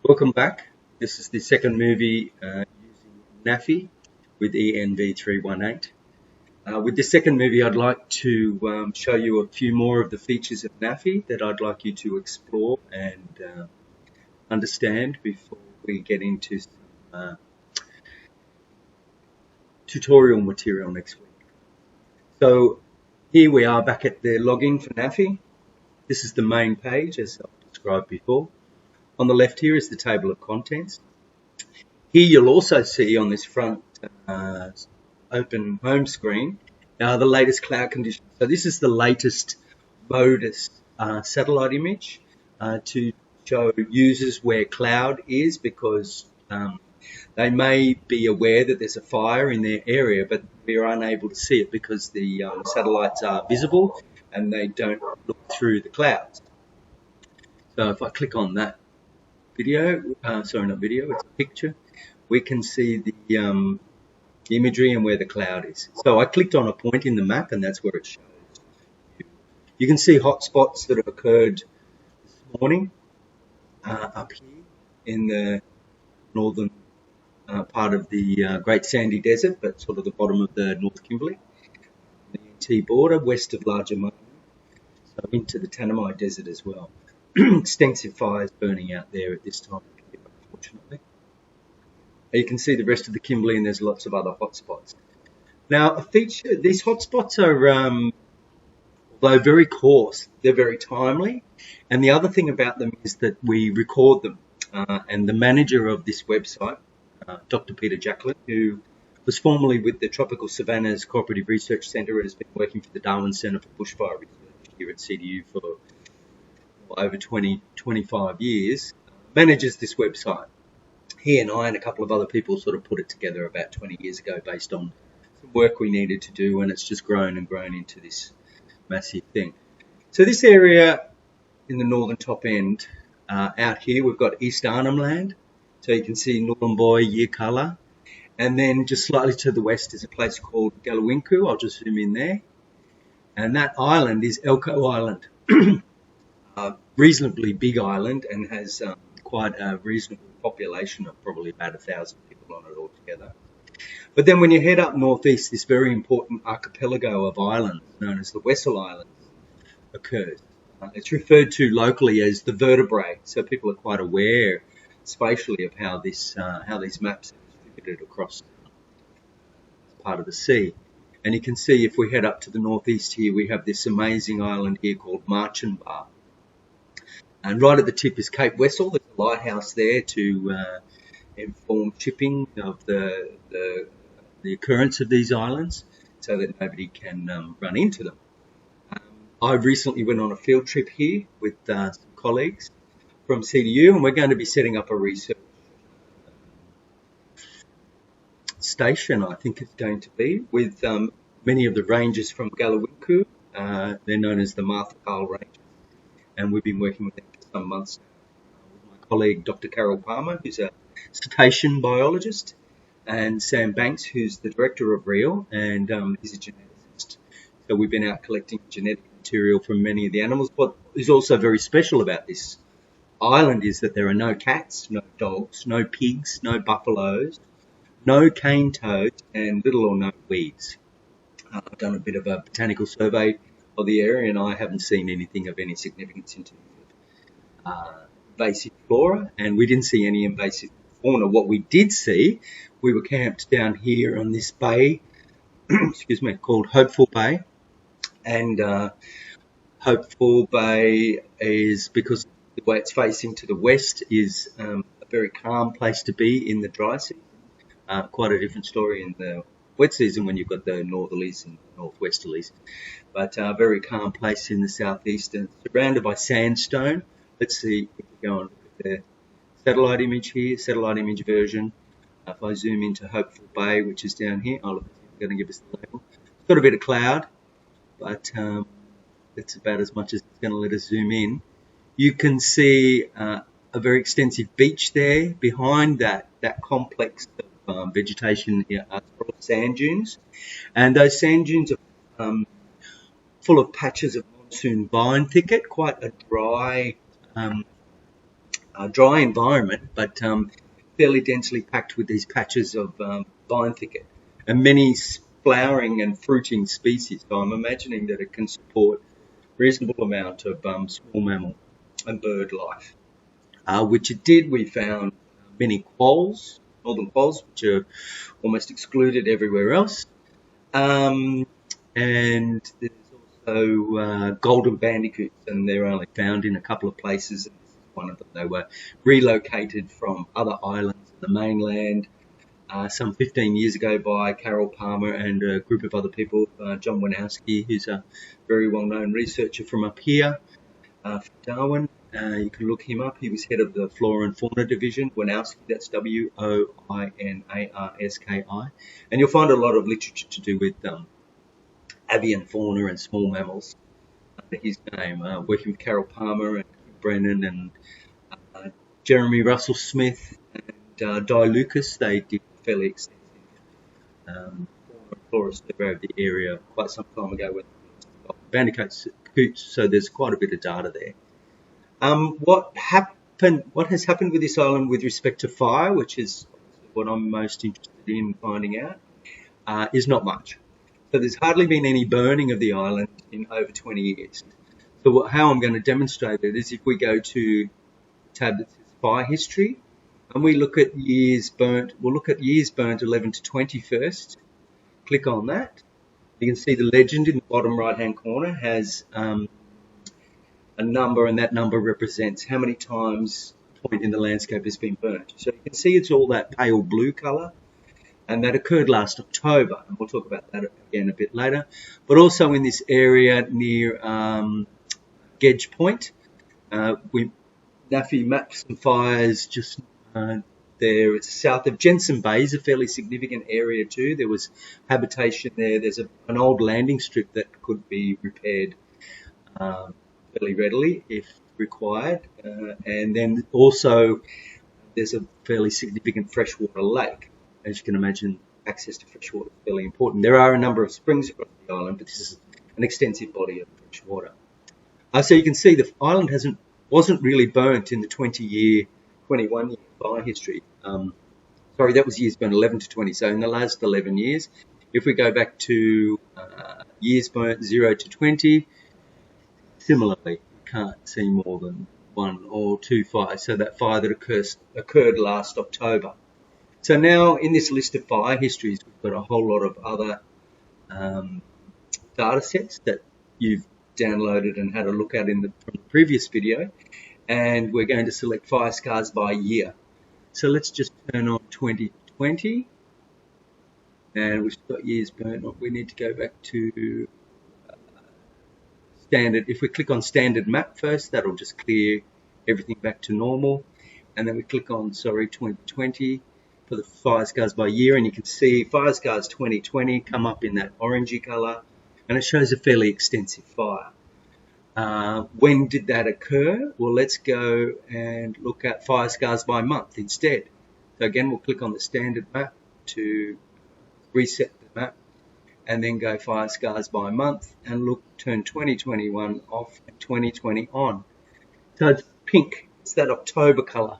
Welcome back. This is the second movie using NAFI with ENV318. With the second movie, I'd like to show you a few more of the features of NAFI that I'd like you to explore and understand before we get into some tutorial material next week. So here we are back at the login for NAFI. This is the main page as I've described before. On the left here is the table of contents. Here you'll also see on this front open home screen the latest cloud conditions. So this is the latest MODIS satellite image to show users where cloud is, because they may be aware that there's a fire in their area, but we are unable to see it because the satellites are visible and they don't look through the clouds. So if I click on that video, sorry, not video, it's a picture, we can see the imagery and where the cloud is. So I clicked on a point in the map and that's where it shows. You can see hotspots that have occurred this morning up here in the northern part of the Great Sandy Desert, but sort of the bottom of the North Kimberley, the NT border, west of Larger Mona, so into the Tanami Desert as well. Extensive fires burning out there at this time, unfortunately. You can see the rest of the Kimberley, and there's lots of other hotspots. Now, a feature, these hotspots are, although very coarse, they're very timely. And the other thing about them is that we record them. And the manager of this website, Dr. Peter Jacklin, who was formerly with the Tropical Savannas Cooperative Research Centre and has been working for the Darwin Centre for Bushfire Research here at CDU for over 25 years, manages this website. He and I and a couple of other people sort of put it together about 20 years ago based on some work we needed to do, and it's just grown and grown into this massive thing. So this area in the northern top end, out here, we've got East Arnhem land. So you can see Northern Buoy, Yirrkala. And then just slightly to the west is a place called Galawinku. I'll just zoom in there. And that island is Elko Island. Reasonably big island and has quite a reasonable population of probably about 1,000 people on it altogether. But then when you head up northeast, this very important archipelago of islands known as the Wessel Islands occurs. It's referred to locally as the vertebrae, so people are quite aware spatially of how these maps are distributed across part of the sea. And you can see if we head up to the northeast here, we have this amazing island here called Marchinbar. And right at the tip is Cape Wessel. There's a lighthouse there to inform shipping of the occurrence of these islands so that nobody can run into them. I recently went on a field trip here with some colleagues from CDU, and we're going to be setting up a research station, I think it's going to be, with many of the rangers from Galawinku. They're known as the Martha Carl Rangers, and we've been working with them for some months now, with my colleague Dr. Carol Palmer, who's a cetacean biologist, and Sam Banks, who's the director of REAL, and he's a geneticist. So we've been out collecting genetic material from many of the animals. What is also very special about this island is that there are no cats, no dogs, no pigs, no buffaloes, no cane toads, and little or no weeds. I've done a bit of a botanical survey of the area, and I haven't seen anything of any significance in terms of invasive flora, and we didn't see any invasive fauna. What we did see, we were camped down here on this bay, excuse me, called Hopeful Bay, and Hopeful Bay is, because the way it's facing to the west, is a very calm place to be in the dry season. Quite a different story in the wet season when you've got the northerlies and northwesterlies, but a very calm place in the southeast and surrounded by sandstone. Let's see if we go and look at the satellite image here, satellite image version. If I zoom into Hopeful Bay, which is down here, oh look, it's going to give us the label. It's got a bit of cloud, but that's about as much as it's going to let us zoom in. You can see a very extensive beach there. Behind that complex of vegetation are sand dunes, and those sand dunes are full of patches of monsoon vine thicket, quite a dry dry environment, but fairly densely packed with these patches of vine thicket and many flowering and fruiting species. So I'm imagining that it can support a reasonable amount of small mammal and bird life, which it did. We found many quolls, northern quolls, which are almost excluded everywhere else. And there's also golden bandicoots, and they're only found in a couple of places. And this is one of them. They were relocated from other islands in the mainland some 15 years ago by Carol Palmer and a group of other people, John Winowski, who's a very well-known researcher from up here, from Darwin. You can look him up. He was head of the Flora and Fauna Division. Winowski, that's W-O-I-N-A-R-S-K-I. And you'll find a lot of literature to do with avian fauna and small mammals under his name, working with Carol Palmer and Brennan and Jeremy Russell Smith and Di Lucas. They did fairly extensive flora survey of the area quite some time ago when bandicoots, so there's quite a bit of data there. What has happened with this island with respect to fire, which is what I'm most interested in finding out, is not much. So there's hardly been any burning of the island in over 20 years. So how I'm going to demonstrate it is if we go to the tab that says fire history, and we look at years burnt. We'll look at years burnt 11 to 20 first. Click on that. You can see the legend in the bottom right-hand corner has a number, and that number represents how many times a point in the landscape has been burnt. So you can see it's all that pale blue colour, and that occurred last October. And we'll talk about that again a bit later. But also in this area near Gedge Point, NAFI mapped some fires just there. It's south of Jensen Bay, is a fairly significant area too. There was habitation there. There's an old landing strip that could be repaired fairly readily if required. And then also there's a fairly significant freshwater lake. As you can imagine, access to fresh water is fairly important. There are a number of springs across the island, but this is an extensive body of fresh water. So you can see the island wasn't really burnt in the 21-year fire history. Sorry, that was years burnt 11 to 20. So in the last 11 years, if we go back to years burnt 0 to 20, similarly, you can't see more than 1 or 2 fires. So that fire that occurred last October. So now in this list of fire histories, we've got a whole lot of other data sets that you've downloaded and had a look at from the previous video. And we're going to select fire scars by year. So let's just turn on 2020. And we've got years burnt. We need to go back to standard. If we click on standard map first, that'll just clear everything back to normal. And then we click on, 2020 for the fire scars by year. And you can see fire scars 2020 come up in that orangey colour. And it shows a fairly extensive fire. When did that occur? Well, let's go and look at fire scars by month instead. So again, we'll click on the standard map to reset the map, and then go fire scars by month, and turn 2021 off and 2020 on. So it's pink. It's that October colour.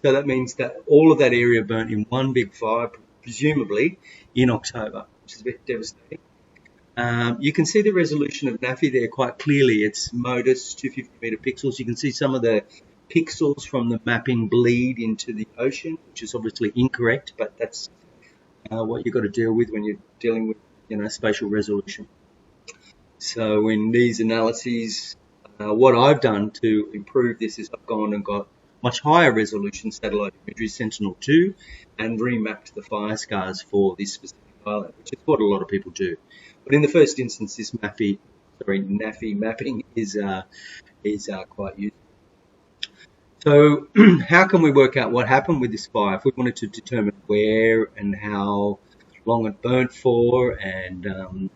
So that means that all of that area burnt in one big fire, presumably in October, which is a bit devastating. You can see the resolution of NAFI there quite clearly. It's Modus 250 meter pixels. You can see some of the pixels from the mapping bleed into the ocean, which is obviously incorrect, but that's what you've got to deal with when you're dealing with, spatial resolution. So in these analyses, what I've done to improve this is I've gone and got much higher resolution satellite imagery, Sentinel-2, and remapped the fire scars for this specific island, which is what a lot of people do. But in the first instance, this NAFI mapping is quite useful. So how can we work out what happened with this fire? If we wanted to determine where and how long it burnt for, and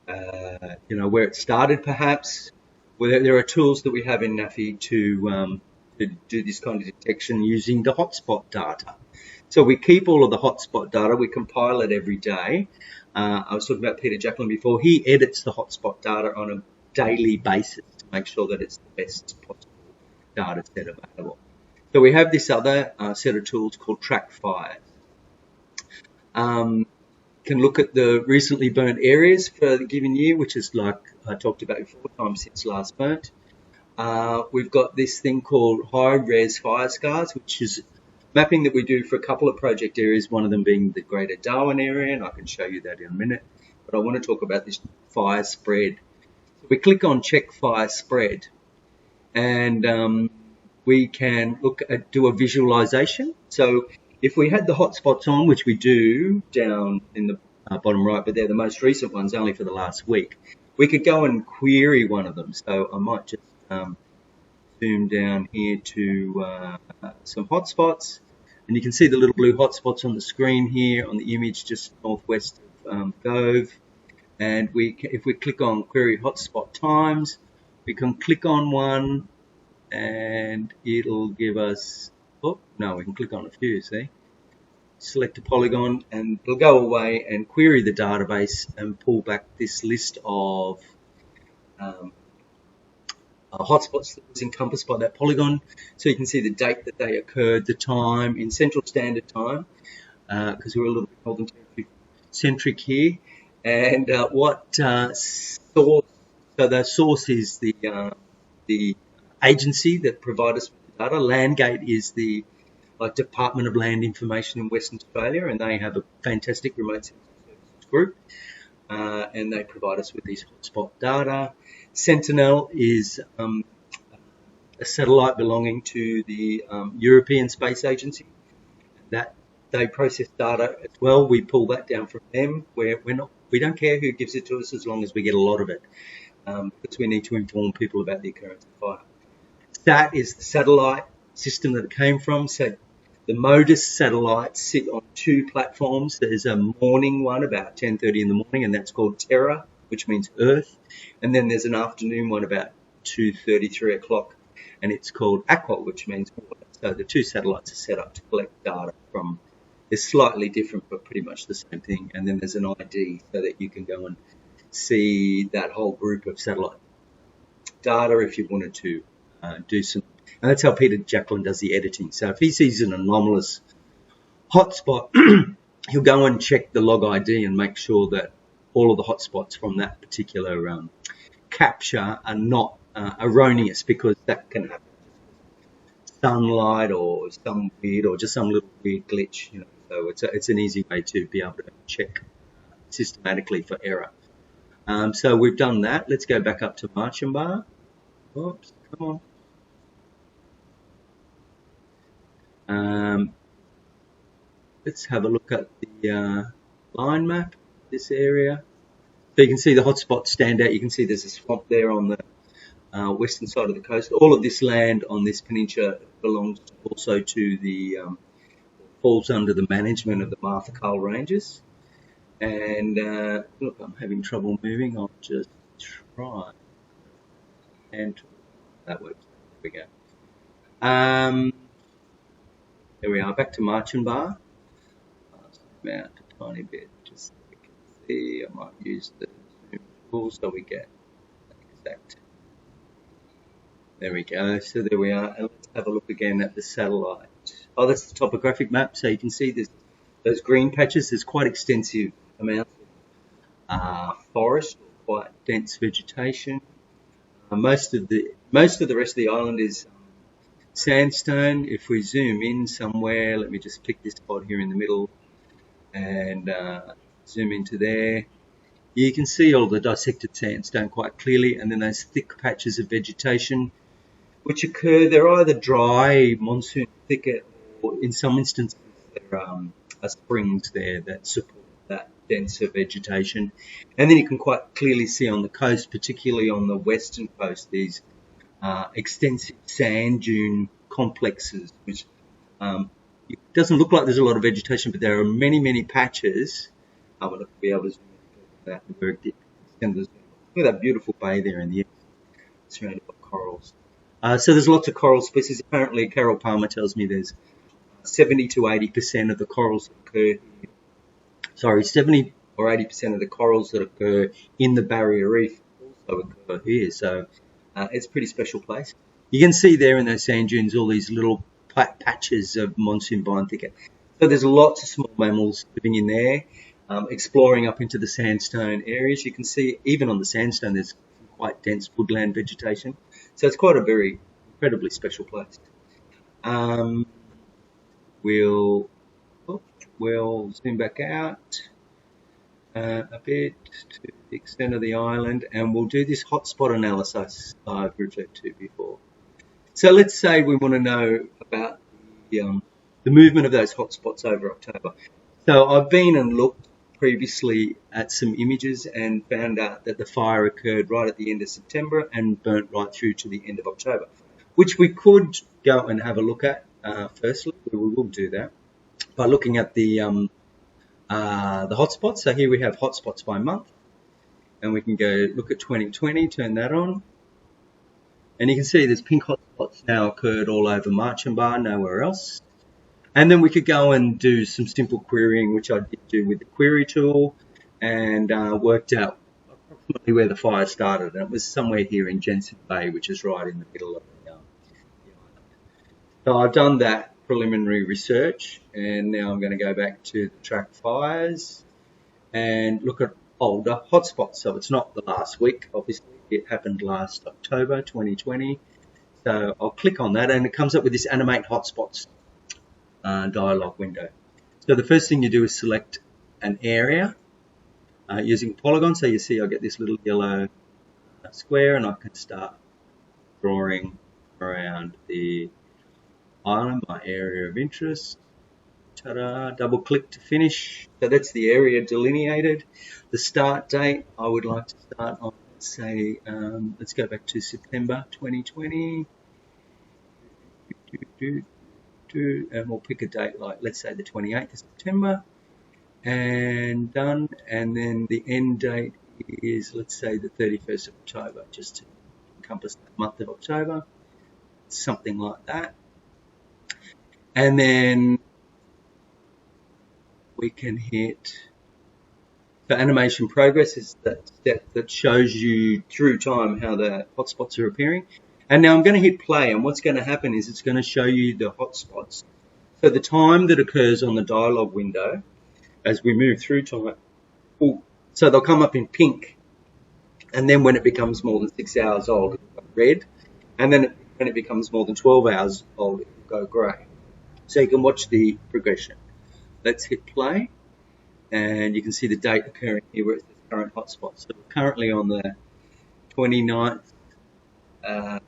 where it started, perhaps. Well, there are tools that we have in NAFI to do this kind of detection using the hotspot data. So we keep all of the hotspot data. We compile it every day. I was talking about Peter Jacklin before. He edits the hotspot data on a daily basis to make sure that it's the best possible data set available. So we have this other set of tools called track fires. Can look at the recently burnt areas for the given year, which is like I talked about before, time since last burnt. We've got this thing called high-res fire scars, which is mapping that we do for a couple of project areas, one of them being the Greater Darwin area, and I can show you that in a minute. But I want to talk about this fire spread. So we click on check fire spread, and we can do a visualization. So if we had the hotspots on, which we do down in the bottom right, but they're the most recent ones, only for the last week, we could go and query one of them. So I might just zoom down here to some hotspots, and you can see the little blue hotspots on the screen here on the image just northwest of Gove. And if we click on query hotspot times, we can click on one and it'll give us, oh no, we can click on a few, see? Select a polygon and it'll go away and query the database and pull back this list of hotspots that was encompassed by that polygon. So you can see the date that they occurred, the time in Central Standard Time, because we're a little bit Northern Territory centric here. And what source, so the source is the agency that provide us with the data. Landgate is the Department of Land Information in Western Australia, and they have a fantastic remote sensing services group, and they provide us with these hotspot data. Sentinel is a satellite belonging to the European Space Agency. That they process data as well. We pull that down from them. We don't care who gives it to us as long as we get a lot of it, because we need to inform people about the occurrence of fire. That is the satellite system that it came from. So the MODIS satellites sit on two platforms. There's a morning one about 10:30 in the morning, and that's called Terra, which means Earth. And then there's an afternoon one about 2:30, 3 o'clock, and it's called Aqua, which means water. So the two satellites are set up to collect data from, they're slightly different, but pretty much the same thing. And then there's an ID so that you can go and see that whole group of satellite data if you wanted to do some. And that's how Peter Jacklin does the editing. So if he sees an anomalous hotspot, he'll go and check the log ID and make sure that all of the hotspots from that particular capture are not erroneous, because that can happen. Sunlight or some weird, or just some little weird glitch, you know. So it's an easy way to be able to check systematically for error. So we've done that. Let's go back up to Marchinbar. Oops, come on. Let's have a look at the line map, this area. So you can see the hotspots stand out. You can see there's a swamp there on the western side of the coast. All of this land on this peninsula belongs also to the, falls under the management of the Martha Carl Rangers. And look, I'm having trouble moving. I'll just try. And that works. There we go. There we are, back to Marchinbar. I'll zoom out a tiny bit just so we can see. I might use the zoom tool so we get exact. There we go. So there we are. And let's have a look again at the satellite. Oh, that's the topographic map. So you can see there's those green patches. There's quite extensive amounts of forest, quite dense vegetation. Most of the rest of the island is sandstone. If we zoom in somewhere, let me just pick this spot here in the middle and zoom into there. You can see all the dissected sandstone quite clearly, and then those thick patches of vegetation which occur. They're either dry monsoon thicket, or in some instances there are springs there that support that denser vegetation. And then you can quite clearly see on the coast, particularly on the western coast, these extensive sand dune complexes, which it doesn't look like there's a lot of vegetation, but there are many, many patches. I will be able to zoom into that and very deep. Look at that beautiful bay there in the end, surrounded by corals. So there's lots of coral species. Apparently, Carol Palmer tells me there's 70 to 80% of the corals that occur here. Sorry, 70 or 80% of the corals that occur in the Barrier Reef also occur here. So it's a pretty special place. You can see there in those sand dunes all these little patches of monsoon vine thicket. So there's lots of small mammals living in there, exploring up into the sandstone areas. You can see even on the sandstone there's quite dense woodland vegetation. So it's quite a very incredibly special place. We'll zoom back out a bit to the extent of the island, and we'll do this hotspot analysis I've referred to before. So let's say we want to know about the movement of those hotspots over October. So I've been and looked previously at some images and found out that the fire occurred right at the end of September and burnt right through to the end of October, which we could go and have a look at. Firstly, we will do that by looking at the hotspots. So here we have hotspots by month, and we can go look at 2020, turn that on, and you can see there's pink hotspots now occurred all over Marchinbar, nowhere else. And then we could go and do some simple querying, which I did do with the query tool, and worked out approximately where the fire started. And it was somewhere here in Jensen Bay, which is right in the middle of the island. So I've done that preliminary research, and now I'm going to go back to the track fires and look at older hotspots. So it's not the last week, obviously. It happened last October 2020. So I'll click on that, and it comes up with this animate hotspots dialog window. So the first thing you do is select an area using polygon. So you see I get this little yellow square, and I can start drawing around the island, my area of interest. Ta-da, double click to finish. So that's the area delineated. The start date, I would like to start on, let's say, let's go back to September 2020. And we'll pick a date like, let's say, the 28th of September, and done. And then the end date is, let's say, the 31st of October, just to encompass that month of October, something like that. And then we can hit, so animation progress is that step that shows you through time how the hotspots are appearing. And now I'm going to hit play, and what's going to happen is it's going to show you the hotspots. So the time that occurs on the dialog window as we move through time, so they'll come up in pink, and then when it becomes more than 6 hours old, it'll go red, and then when it becomes more than 12 hours old, it'll go grey. So you can watch the progression. Let's hit play, and you can see the date occurring here where it says current hotspot. So we're currently on the 29th, 30th.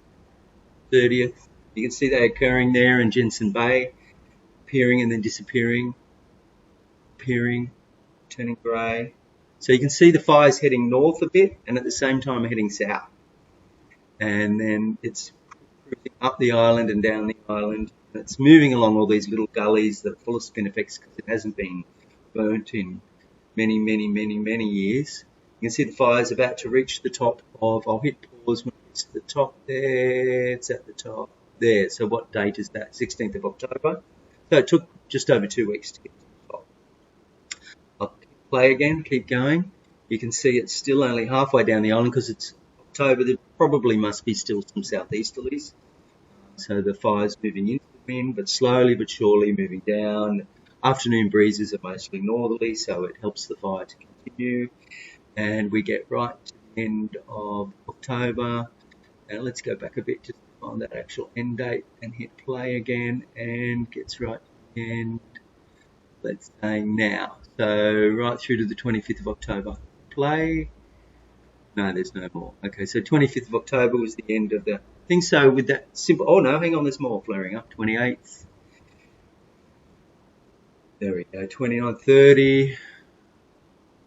You can see they occurring there in Jensen Bay, appearing and then disappearing, appearing, turning grey. So you can see the fire's heading north a bit, and at the same time heading south. And then it's cruising up the island and down the island. And it's moving along all these little gullies that are full of spinifex because it hasn't been burnt in many, many, many, many years. You can see the fire's about to reach the top of, I'll hit pause when it's at the top there, it's at the top there. So what date is that? 16th of October. So it took just over 2 weeks to get to the top. I'll play again, keep going. You can see it's still only halfway down the island because it's October. There probably must be still some southeasterlies. So the fire's moving into the wind, but slowly but surely moving down. Afternoon breezes are mostly northerly, so it helps the fire to continue. And we get right to the end of October. And let's go back a bit to find that actual end date and hit play again, and gets right to the end. Let's say now. So right through to the 25th of October. Play. No, there's no more. Okay, so 25th of October was the end of the thing. So with that simple, oh no, hang on, there's more flaring up. 28th. There we go. 29, 30.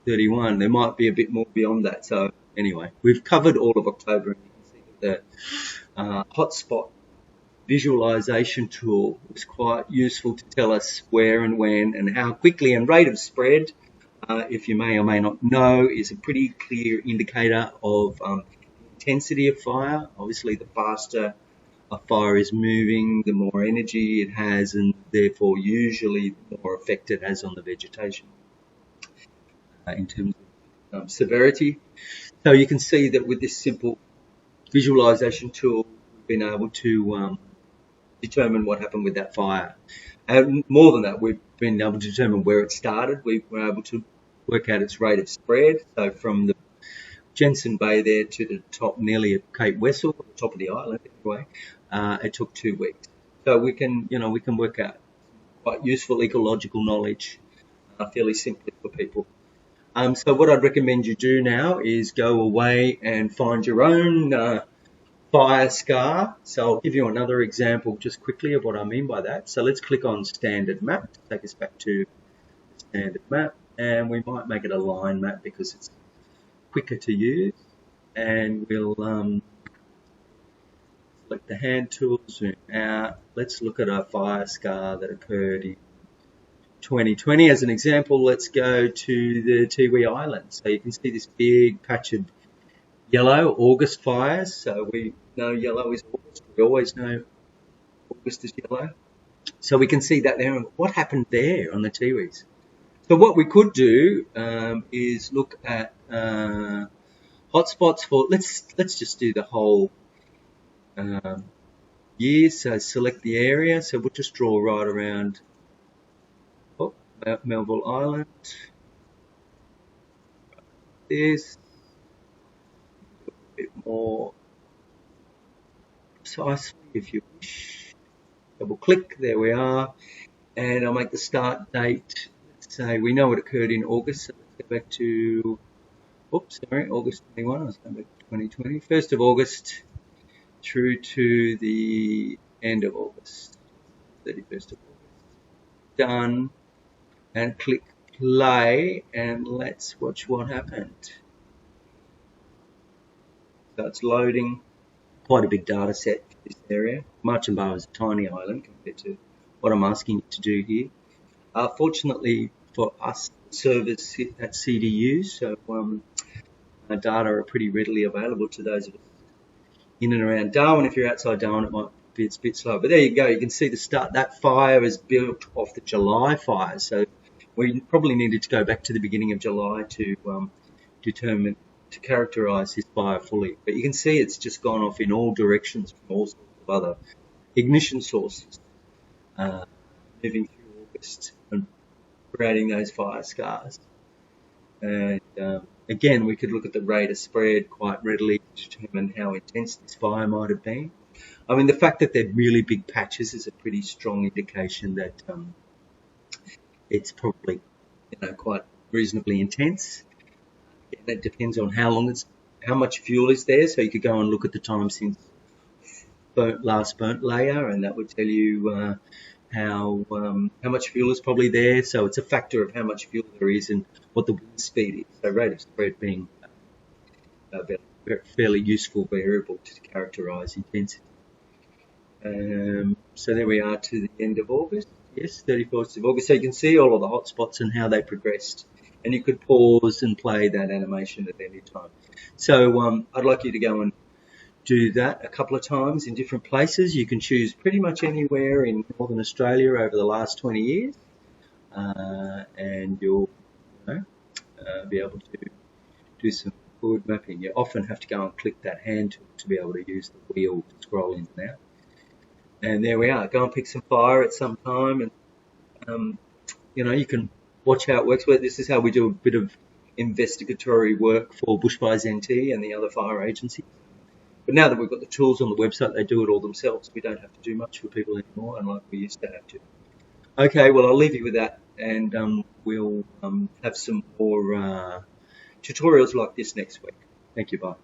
31. There might be a bit more beyond that. So anyway, we've covered all of October, and you can see that the hotspot visualization tool was quite useful to tell us where and when and how quickly, and rate of spread, if you may or may not know, is a pretty clear indicator of intensity of fire. Obviously, the faster a fire is moving, the more energy it has, and therefore usually the more effect it has on the vegetation. In terms of severity. So you can see that with this simple visualization tool, we've been able to determine what happened with that fire. And more than that, we've been able to determine where it started. We were able to work out its rate of spread. So from the Jensen Bay there to the top nearly at Cape Wessel, the top of the island anyway, it took 2 weeks. So we can work out quite useful ecological knowledge fairly simply for people. So what I'd recommend you do now is go away and find your own fire scar. So I'll give you another example just quickly of what I mean by that. So let's click on standard map to take us back to the standard map, and we might make it a line map because it's quicker to use. And we'll select the hand tool, zoom out. Let's look at a fire scar that occurred in 2020 as an example. Let's go to the Tiwi Islands. So you can see this big patch of yellow, August fires. So we know yellow is August. We always know August is yellow. So we can see that there. And what happened there on the Tiwis? So what we could do is look at hotspots for. Let's just do the whole year. So select the area. So we'll just draw right around Melville Island. This. Bit more precisely if you wish. Double click, there we are, and I'll make the start date. Let's say we know it occurred in August, so let's go back to August 21. I was going back to 2020. 1st of August through to the end of August, 31st of August. Done, and click play, and let's watch what happened. So it's loading. Quite a big data set for this area. Marchinbar is a tiny island compared to what I'm asking you to do here. Fortunately for us, servers sit at CDU, so our data are pretty readily available to those of us in and around Darwin. If you're outside Darwin, it might be a bit slow. But there you go. You can see the start. That fire is built off the July fire. So we probably needed to go back to the beginning of July to characterize this fire fully. But you can see it's just gone off in all directions from all sorts of other ignition sources, moving through August and creating those fire scars. And again, we could look at the rate of spread quite readily to determine how intense this fire might have been. I mean, the fact that they're really big patches is a pretty strong indication that it's probably, quite reasonably intense. That depends on how much fuel is there. So you could go and look at the time since last burnt layer, and that would tell you how much fuel is probably there. So it's a factor of how much fuel there is and what the wind speed is. So rate of spread being a fairly useful variable to characterise intensity. So there we are to the end of August. Yes, 31st of August. So you can see all of the hotspots and how they progressed. And you could pause and play that animation at any time. So I'd like you to go and do that a couple of times in different places. You can choose pretty much anywhere in Northern Australia over the last 20 years. And you'll be able to do some good mapping. You often have to go and click that hand tool to be able to use the wheel to scroll in and out. And there we are. Go and pick some fire at some time, and you can watch how it works. This is how we do a bit of investigatory work for Bushfires NT and the other fire agencies. But now that we've got the tools on the website, they do it all themselves. We don't have to do much for people anymore, unlike we used to have to. Okay, well, I'll leave you with that, and we'll have some more tutorials like this next week. Thank you, bye.